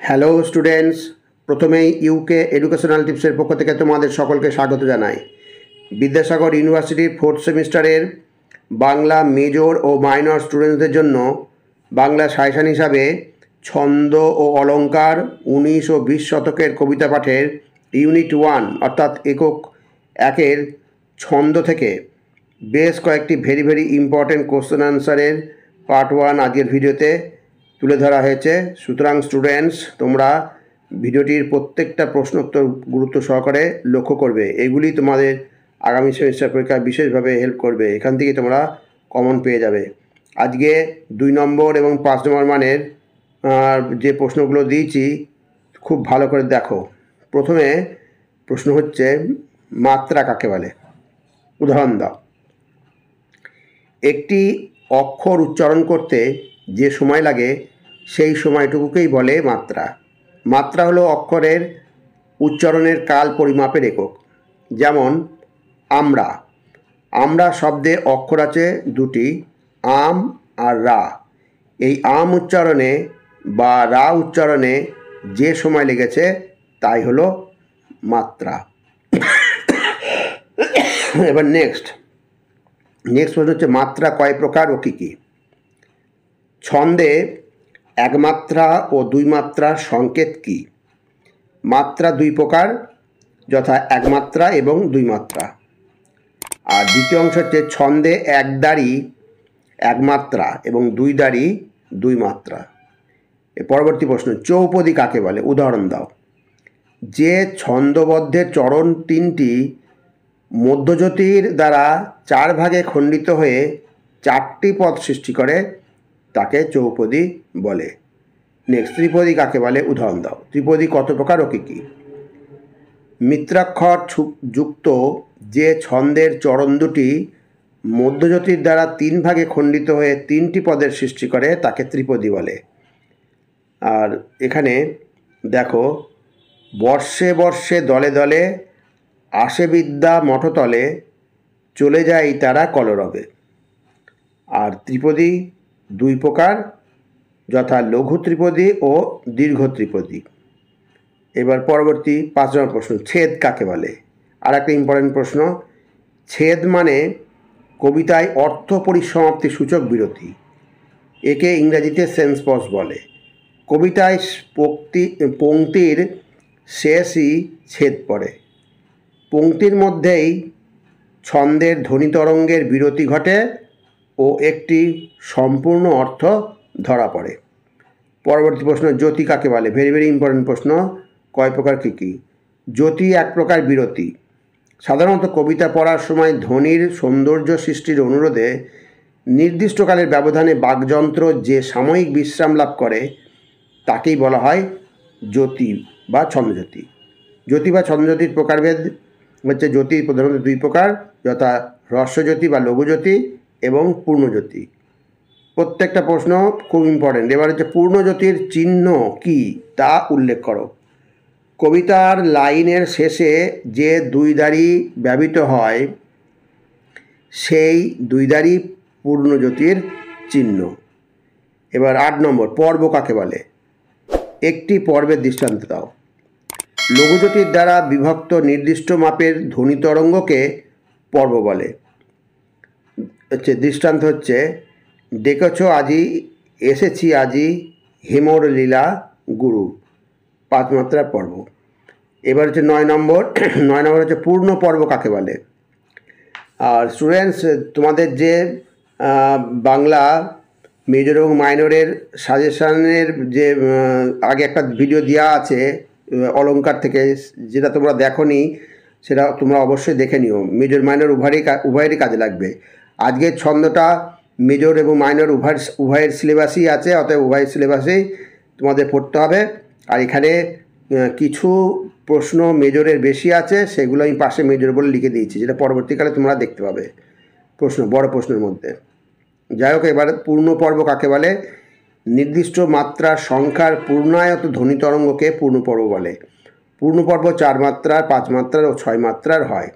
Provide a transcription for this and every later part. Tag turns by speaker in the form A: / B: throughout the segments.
A: Hello students, প্রথমেই UK educational টিপসের পক্ষ থেকে তোমাদের সকলকে স্বাগত জানাই। বিদ্যাসাগর ইউনিভার্সিটির 4th সেমিস্টারের বাংলা মেজর ও মাইনর স্টুডেন্টসদের জন্য বাংলা সাজেশন হিসাবে ছন্দ ও অলঙ্কার 19 ও 20 শতকের কবিতা পাঠের ইউনিট 1 অর্থাৎ একক 1-এর ছন্দ থেকে বেশ কয়েকটি ভেরি ইম্পর্টেন্ট কোশ্চেন আনসারের পার্ট 1 আজকের ভিডিওতে তুলে ধরা হয়েছে। সুতরাং স্টুডেন্টস, তোমরা ভিডিওটির প্রত্যেকটা প্রশ্ন উত্তর গুরুত্ব সহকারে লক্ষ্য করবে। এগুলি তোমাদের আগামী সেমিস্টার পরীক্ষায় বিশেষভাবে হেল্প করবে। এখান থেকে তোমরা কমন পেয়ে যাবে। আজকে 2 নম্বর এবং 5 নম্বর মানের যে প্রশ্নগুলো দিয়েছি খুব ভালো করে দেখো। প্রথমে প্রশ্ন হচ্ছে, মাত্রা কাকে বলে? উদাহরণ দাও। একটি অক্ষর উচ্চারণ করতে যে সময় লাগে সেই সময়টুকুকেই বলে মাত্রা। মাত্রা হলো অক্ষরের উচ্চারণের কাল পরিমাপের একক। যেমন আমরা, আমরা শব্দে অক্ষর আছে 2টি, আম আর রা। এই আম উচ্চারণে বা রা উচ্চারণে যে সময় লেগেছে তাই হলো মাত্রা। এবার নেক্সট প্রশ্ন হচ্ছে, মাত্রা কয় প্রকার ও কী কী? ছন্দে একমাত্রা ও 2 মাত্রার সংকেত কি? মাত্রা 2 প্রকার, যথা একমাত্রা এবং 2 মাত্রা। আর দ্বিতীয় অংশ হচ্ছে, ছন্দে 1 দাঁড়ি 1 মাত্রা এবং 2 দাঁড়ি 2 মাত্রা। পরবর্তী প্রশ্ন, চৌপদী কাকে বলে? উদাহরণ দাও। যে ছন্দবদ্ধের চরণ 3টি মধ্যযতির দ্বারা 4 ভাগে খণ্ডিত হয়ে 4টি পদ সৃষ্টি করে তাকে চৌপদী বলে। নেক্সট, ত্রিপদী কাকে বলে? উদাহরণ দাও। ত্রিপদী কত প্রকার ও কী কী? মিত্রাক্ষর যুক্ত যে ছন্দের চরণ 2টি মধ্যযতির দ্বারা 3 ভাগে খণ্ডিত হয়ে 3টি পদের সৃষ্টি করে তাকে ত্রিপদী বলে। আর এখানে দেখো, বর্ষে বর্ষে দলে দলে আসে বিদ্যা মঠতলে, চলে যায় তারা কলরবে। আর ত্রিপদী 2 প্রকার, যথা লঘু ত্রিপদী ও দীর্ঘ ত্রিপদী। এবার পরবর্তী 5 নম্বর প্রশ্ন, ছেদ কাকে বলে? আর একটা ইম্পর্টেন্ট প্রশ্ন। ছেদ মানে কবিতায় অর্থ পরিসমাপ্তি সূচক বিরতি। একে ইংরেজিতে সেন্স পজ বলে। কবিতায় পংক্তির শেষই ছেদ পড়ে। পংক্তির মধ্যেই ছন্দের ধ্বনি তরঙ্গের বিরতি ঘটে ও একটি সম্পূর্ণ অর্থ ধরা পড়ে। পরবর্তী প্রশ্ন, জ্যোতি কাকে বলে? ভেরি ইম্পর্টেন্ট প্রশ্ন। কয় প্রকার কী কী? জ্যোতি এক প্রকার বিরতি। সাধারণত কবিতা পড়ার সময় ধ্বনির সৌন্দর্য সৃষ্টির অনুরোধে নির্দিষ্টকালের ব্যবধানে বাকযন্ত্র যে সাময়িক বিশ্রাম লাভ করে তাকেই বলা হয় জ্যোতি বা ছন্দজ্যোতি। জ্যোতি বা ছন্দজ্যোতির প্রকারভেদ হচ্ছে, জ্যোতি প্রধানত 2 প্রকার, যথা হ্রস্বজ্যোতি বা লঘুজ্যোতি এবং পূর্ণজ্যোতি। প্রত্যেকটা প্রশ্ন খুব ইম্পর্টেন্ট। এবার হচ্ছে, পূর্ণজ্যোতির চিহ্ন কি তা উল্লেখ করো। কবিতার লাইনের শেষে যে 2 দাঁড়ি ব্যবহৃত হয় সেই 2 দাঁড়ি পূর্ণজ্যোতির চিহ্ন। এবার 8 নম্বর, পর্ব কাকে বলে? একটি পর্বের দৃষ্টান্ত দাও। লঘুজ্যোতির দ্বারা বিভক্ত নির্দিষ্ট মাপের ধ্বনি তরঙ্গকে পর্ব বলে। দৃষ্টান্ত হচ্ছে, ডেকেছ আজি এসেছি আজি হেমর লীলা গুরু, 5 মাত্রার পর্ব। এবার হচ্ছে 9 নম্বর হচ্ছে, পূর্ণ পর্ব কাকে বলে? আর স্টুডেন্টস, তোমাদের যে বাংলা মেজর এবং মাইনরের সাজেশনের যে আগে একটা ভিডিও দেওয়া আছে অলঙ্কার থেকে, যেটা তোমরা দেখোনি সেটা তোমরা অবশ্যই দেখে নিও। মেজর মাইনর উভয়েরই কাজে লাগবে। আজকের ছন্দটা মেজর এবং মাইনর উভয়ের সিলেবাসই আছে, অতএব উভয়ের সিলেবাসেই তোমাদের পড়তে হবে। আর এখানে কিছু প্রশ্ন মেজরের বেশি আছে, সেগুলো আমি পাশে মেজর বলে লিখে দিয়েছি, যেটা পরবর্তীকালে তোমরা দেখতে পাবে প্রশ্ন, বড় প্রশ্নের মধ্যে। যাই হোক, এবার পূর্ণ পর্ব কাকে বলে? নির্দিষ্ট মাত্রার সংখ্যার পূর্ণায়ত ধ্বনি তরঙ্গকে পূর্ণ পর্ব বলে। পূর্ণ পর্ব 4 মাত্রার, 5 মাত্রার ও 6 মাত্রার হয়।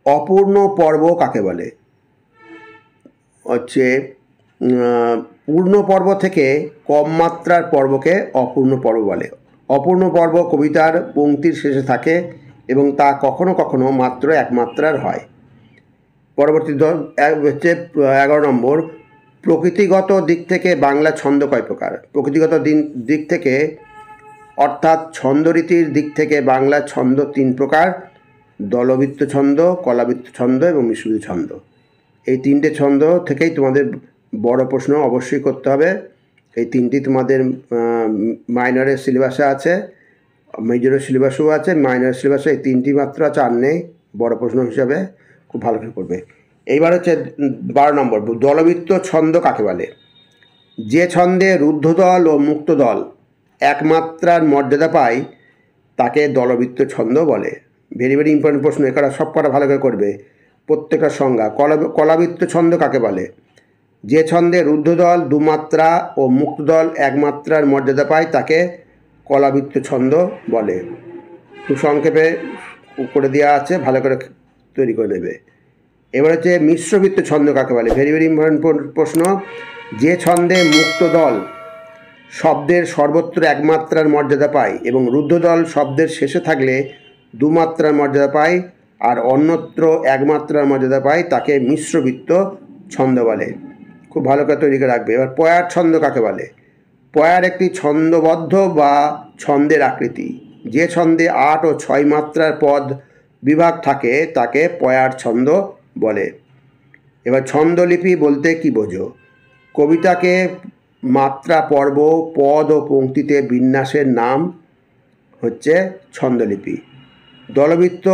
A: অপূর্ণ পর্ব কাকে বলে? হচ্ছে পূর্ণ পর্ব থেকে কম মাত্রার পর্বকে অপূর্ণ পর্ব বলে। অপূর্ণ পর্ব কবিতার পংক্তির শেষে থাকে এবং তা কখনো কখনো মাত্র এক মাত্রার হয়। পরবর্তী হচ্ছে 11 নম্বর, প্রকৃতিগত দিক থেকে বাংলা ছন্দ কয় প্রকার? প্রকৃতিগত দিক থেকে অর্থাৎ ছন্দরীতির দিক থেকে বাংলা ছন্দ 3 প্রকার: দলবৃত্ত ছন্দ, কলাবৃত্ত ছন্দ এবং মিশ্রিত ছন্দ। এই 3টে ছন্দ থেকেই তোমাদের বড় প্রশ্ন অবশ্যই করতে হবে। এই 3টি তোমাদের মাইনরের সিলেবাসে আছে, মেজরের সিলেবাসেও আছে। মাইনরের সিলেবাসে এই 3টি মাত্র আছে, আর নেই। বড় প্রশ্ন হিসাবে খুব ভালো করে করবে। এইবার হচ্ছে 12 নম্বর, দলবৃত্ত ছন্দ কাকে বলে? যে ছন্দে রুদ্ধদল ও মুক্তদল একমাত্রার মর্যাদা পায় তাকে দলবৃত্ত ছন্দ বলে। ভেরি ভেরি ইম্পর্টেন্ট প্রশ্ন, এখানে সব কটা ভালো করে করবে। প্রত্যেকটা সংজ্ঞা। কলাবৃত্ত ছন্দ কাকে বলে? যে ছন্দে রুদ্ধদল 2 মাত্রা ও মুক্তদল 1 মাত্রার মর্যাদা পায় তাকে কলাবৃত্ত ছন্দ বলে। খুব সংক্ষেপে করে দেওয়া আছে, ভালো করে তৈরি করে নেবে। এবার হচ্ছে মিশ্রবৃত্ত ছন্দ কাকে বলে? ভেরি ভেরি ইম্পর্টেন্ট প্রশ্ন। যে ছন্দে মুক্তদল শব্দের সর্বত্র 1 মাত্রার মর্যাদা পায় এবং রুদ্ধদল শব্দের শেষে থাকলে 2 মাত্রার মর্যাদা পায় আর অন্যত্র 1 মাত্রার মর্যাদা পায় তাকে মিশ্রবৃত্ত ছন্দ বলে। খুব ভালো করে তৈরি করে রাখবে। এবার পয়ার ছন্দ কাকে বলে? পয়ার একটি ছন্দবদ্ধ বা ছন্দের আকৃতি। যে ছন্দে 8 ও 6 মাত্রার পদ বিভাগ থাকে তাকে পয়ার ছন্দ বলে। এবার ছন্দলিপি বলতে কি বোঝো? কবিতাকে মাত্রা, পর্ব, পদ ও পংক্তিতে বিন্যাসের নাম হচ্ছে ছন্দলিপি। দলবৃত্ত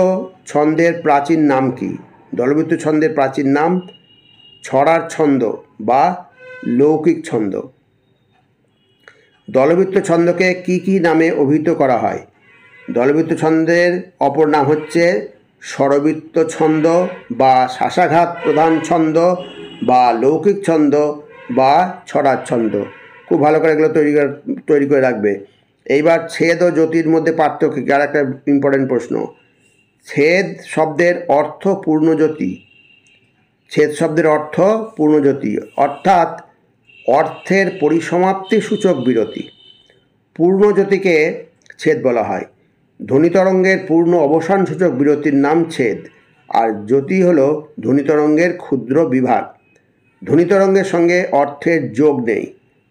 A: ছন্দের প্রাচীন নাম কি? দলবৃত্ত ছন্দের প্রাচীন নাম ছড়ার ছন্দ বা লৌকিক ছন্দ। দলবৃত্ত ছন্দকে কি কি নামে অভিহিত করা হয়? দলবৃত্ত ছন্দের অপর নাম হচ্ছে স্বরবৃত্ত ছন্দ বা শ্বাসাঘাত প্রধান ছন্দ বা লৌকিক ছন্দ বা ছড়ার ছন্দ। খুব ভালো করে এগুলো তৈরি করে রাখবে। এইবার ছেদ ও জ্যোতির মধ্যে পার্থক্য কি? আর একটা ইম্পর্টেন্ট প্রশ্ন। ছেদ শব্দের অর্থ পূর্ণজ্যোতি। ছেদ শব্দের অর্থ পূর্ণজ্যোতি, অর্থাৎ অর্থের পরিসমাপ্তি সূচক বিরতি। পূর্ণজ্যোতিকে ছেদ বলা হয়। ধ্বনিতরঙ্গের পূর্ণ অবসান সূচক বিরতির নাম ছেদ, আর জ্যোতি হল ধ্বনিতরঙ্গের ক্ষুদ্র বিভাগ। ধ্বনিতরঙ্গের সঙ্গে অর্থের যোগ নেই,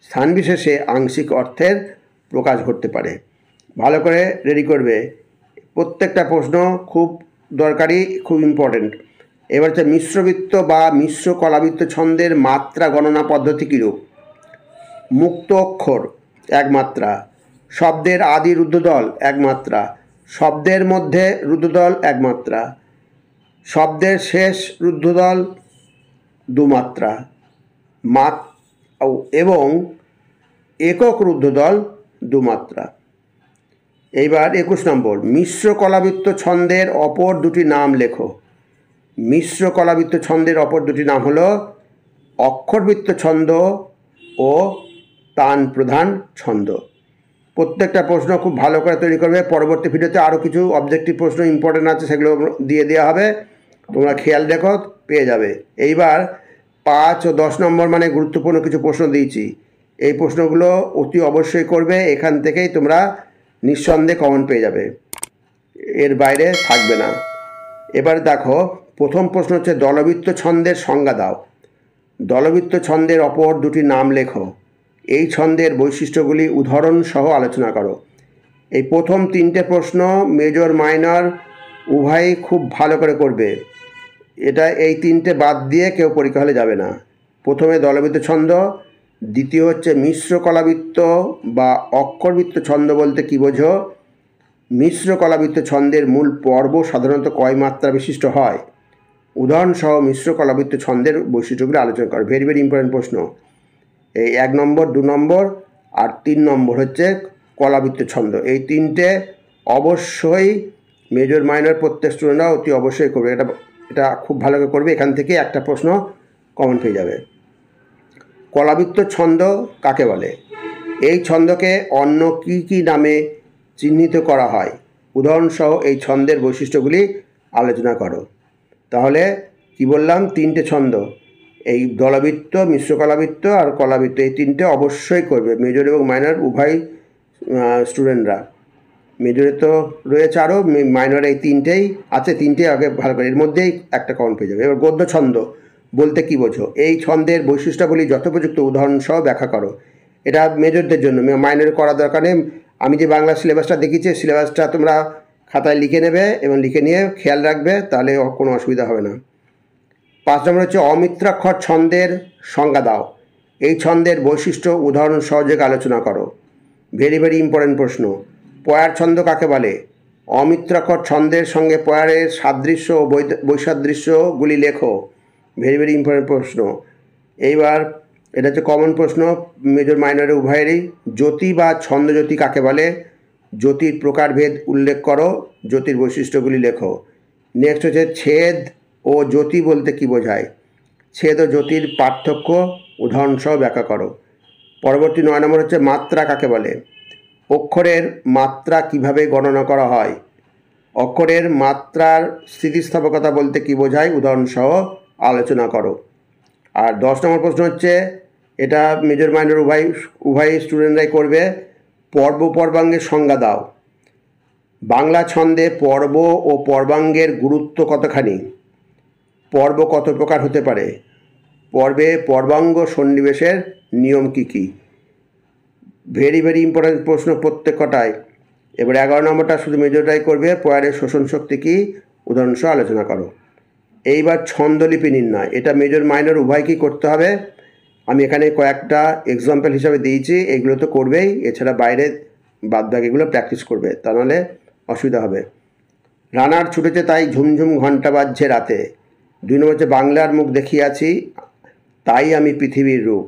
A: স্থান বিশেষে আংশিক অর্থের প্রকাশ ঘটতে পারে। ভালো করে রেডি করবে। প্রত্যেকটা প্রশ্ন খুব দরকারি, খুব ইম্পর্টেন্ট। এবার হচ্ছে মিশ্রবৃত্ত বা মিশ্র কলাবৃত্ত ছন্দের মাত্রা গণনা পদ্ধতি কীরূপ? মুক্ত অক্ষর 1 মাত্রা, শব্দের আদি রুদ্ধদল 1 মাত্রা, শব্দের মধ্যে রুদ্ধদল 1 মাত্রা, শব্দের শেষ রুদ্ধদল 2 মাত্রা এবং একক রুদ্ধদল 2 মাত্রা। এইবার 21 নম্বর, মিশ্র কলাবৃত্ত ছন্দের অপর দুটি নাম লেখো। মিশ্র কলাবৃত্ত ছন্দের অপর দুটি নাম হলো অক্ষরবৃত্ত ছন্দ ও তান প্রধান ছন্দ। প্রত্যেকটা প্রশ্ন খুব ভালো করে তৈরি করবে। পরবর্তী ভিডিওতে আরও কিছু অবজেক্টিভ প্রশ্ন ইম্পর্টেন্ট আছে, সেগুলো দিয়ে দেওয়া হবে, তোমরা খেয়াল রেখো, পেয়ে যাবে। এইবার 5 ও 10 নম্বর মানে গুরুত্বপূর্ণ কিছু প্রশ্ন দিয়েছি। এই প্রশ্নগুলো অতি অবশ্যই করবে, এখান থেকেই তোমরা নিঃসন্দেহে কমন পেয়ে যাবে, এর বাইরে থাকবে না। এবার দেখো, প্রথম প্রশ্ন হচ্ছে দলবৃত্ত ছন্দের সংজ্ঞা দাও। দলবৃত্ত ছন্দের অপর দুটি নাম লেখো। এই ছন্দের বৈশিষ্ট্যগুলি উদাহরণ সহ আলোচনা করো। এই প্রথম 3টে প্রশ্ন মেজর মাইনর উভয়ই খুব ভালো করে করবে। এই 3টে বাদ দিয়ে কেউ পরীক্ষা হলে যাবে না। প্রথমে দলবৃত্ত ছন্দ, দ্বিতীয় হচ্ছে মিশ্র কলাবৃত্ত বা অক্ষরবৃত্ত ছন্দ বলতে কী বোঝো? মিশ্র কলাবৃত্ত ছন্দের মূল পর্ব সাধারণত কয় মাত্রা বিশিষ্ট হয়? উদাহরণসহ মিশ্র কলাবৃত্ত ছন্দের বৈশিষ্ট্যগুলি আলোচনা করো। ভেরি ভেরি ইম্পর্টেন্ট প্রশ্ন। এই 1 নম্বর, 2 নম্বর আর 3 নম্বর হচ্ছে কলাবৃত্ত ছন্দ। এই 3টে অবশ্যই মেজর মাইনর প্রত্যেক স্টুডেন্টরা অতি অবশ্যই করবে। এটা খুব ভালো করে করবে, এখান থেকে একটা প্রশ্ন কমন পেয়ে যাবে। কলাবৃত্ত ছন্দ কাকে বলে? এই ছন্দকে অন্য কি কি নামে চিহ্নিত করা হয়? উদাহরণসহ এই ছন্দের বৈশিষ্ট্যগুলি আলোচনা করো। তাহলে কি বললাম, 3টে ছন্দ, এই দলবৃত্ত, মিশ্র কলাবৃত্ত আর কলাবৃত্ত, এই 3টে অবশ্যই করবে মেজর এবং মাইনর উভয় স্টুডেন্টরা। মেজরে তো রয়েছে আরও, মাইনরে এই 3টেই আছে, 3টেই আগে ভালো করে, এর মধ্যেই একটা কমন পেয়ে যাবে। এবার গদ্য ছন্দ বলতে কি বোঝো? এই ছন্দের বৈশিষ্ট্যাবলী যথোপযুক্ত উদাহরণ সহ ব্যাখ্যা করো। এটা মেজরদের জন্য, মাইনরে করা দরকার নেই। আমি যে বাংলা সিলেবাসটা দেখিয়েছি, সিলেবাসটা তোমরা খাতায় লিখে নেবে এবং লিখে নিয়ে খেয়াল রাখবে, তাহলে কোনো অসুবিধা হবে না। 5 নম্বর হচ্ছে অমিত্রাক্ষর ছন্দের সংজ্ঞা দাও। এই ছন্দের বৈশিষ্ট্য উদাহরণ সহযোগে আলোচনা করো। ভেরি ভেরি ইম্পর্টেন্ট প্রশ্ন। পয়ার ছন্দ কাকে বলে? অমিত্রাক্ষর ছন্দের সঙ্গে পয়ারের সাদৃশ্য ও বৈসাদৃশ্যগুলি লেখো। ভেরি ভেরি ইম্পর্টেন্ট প্রশ্ন। এইবার এটা হচ্ছে কমন প্রশ্ন মেজর মাইনরে উভয়েরই। জ্যোতি বা ছন্দজ্যোতি কাকে বলে? জ্যোতির প্রকারভেদ উল্লেখ করো, জ্যোতির বৈশিষ্ট্যগুলি লেখো। নেক্সট হচ্ছে ছেদ ও জ্যোতি বলতে কি বোঝায়? ছেদ ও জ্যোতির পার্থক্য উদাহরণসহ ব্যাখ্যা করো। পরবর্তী 9 নম্বর হচ্ছে মাত্রা কাকে বলে? অক্ষরের মাত্রা কিভাবে গণনা করা হয়? অক্ষরের মাত্রার স্থিতিস্থাপকতা বলতে কি বোঝায়? উদাহরণসহ আলোচনা করো। আর 10 নম্বর প্রশ্ন হচ্ছে, এটা মেজর মাইনর উভয় স্টুডেন্টরাই করবে। পর্ব পর্বাঙ্গের সংজ্ঞা দাও। বাংলা ছন্দে পর্ব ও পর্বাঙ্গের গুরুত্ব কতখানি? পর্ব কত প্রকার হতে পারে? পর্বে পর্বাঙ্গ সন্নিবেশের নিয়ম কী কী? ভেরি ভেরি ইম্পর্টেন্ট প্রশ্ন প্রত্যেকটায়। এবার 11 নম্বরটা শুধু মেজরটাই করবে। পয়ারের শোষণ শক্তি কী? উদাহরণসহ আলোচনা করো। এইবার ছন্দলিপি নির্ণয়, এটা মেজর মাইনর উভয়কেই করতে হবে। আমি এখানে কয়েকটা এক্সাম্পল হিসাবে দিয়েছি, এগুলো তো করবেই, এছাড়া বাইরে বাদবাকিগুলো প্র্যাকটিস করবে, তা নাহলে অসুবিধা হবে। রানার ছুটেছে তাই ঝুমঝুম ঘণ্টা বাজছে রাতে। 2 নম্বর হচ্ছে বাংলার মুখ দেখিয়াছি তাই আমি পৃথিবীর রূপ।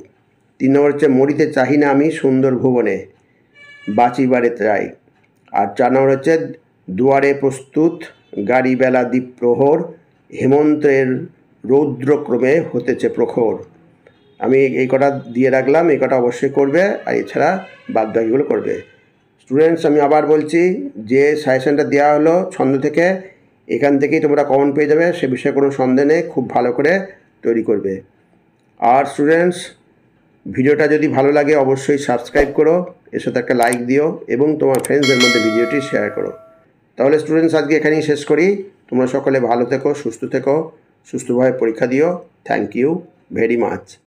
A: 3 নম্বর হচ্ছে মরিতে চাহি না আমি সুন্দর ভুবনে, বাঁচিবারে চাই। আর 4 নম্বর হচ্ছে দুয়ারে প্রস্তুত গাড়ি বেলা দ্বীপ প্রহর, হেমন্তের রৌদ্রক্রমে হতেছে প্রখর। আমি এই কটা দিয়ে রাখলাম, এই কটা অবশ্যই করবে, আর এছাড়া বাদবাকিগুলো করবে। স্টুডেন্টস, আমি আবার বলছি, যে সাজেশনটা দেওয়া হলো ছন্দ থেকে, এখান থেকেই তোমরা কমন পেয়ে যাবে, সে বিষয়ে কোনো সন্দেহ নেই। খুব ভালো করে তৈরি করবে। আর স্টুডেন্টস, ভিডিওটা যদি ভালো লাগে অবশ্যই সাবস্ক্রাইব করো, এর সাথে একটা লাইক দিও এবং তোমার ফ্রেন্ডসদের মধ্যে ভিডিওটি শেয়ার করো। তাহলে স্টুডেন্টস, আজকে এখানেই শেষ করি। তোমরা সকলে ভালো থেকো, সুস্থ থেকো, সুস্থভাবে পরীক্ষা দিও। Thank you very much.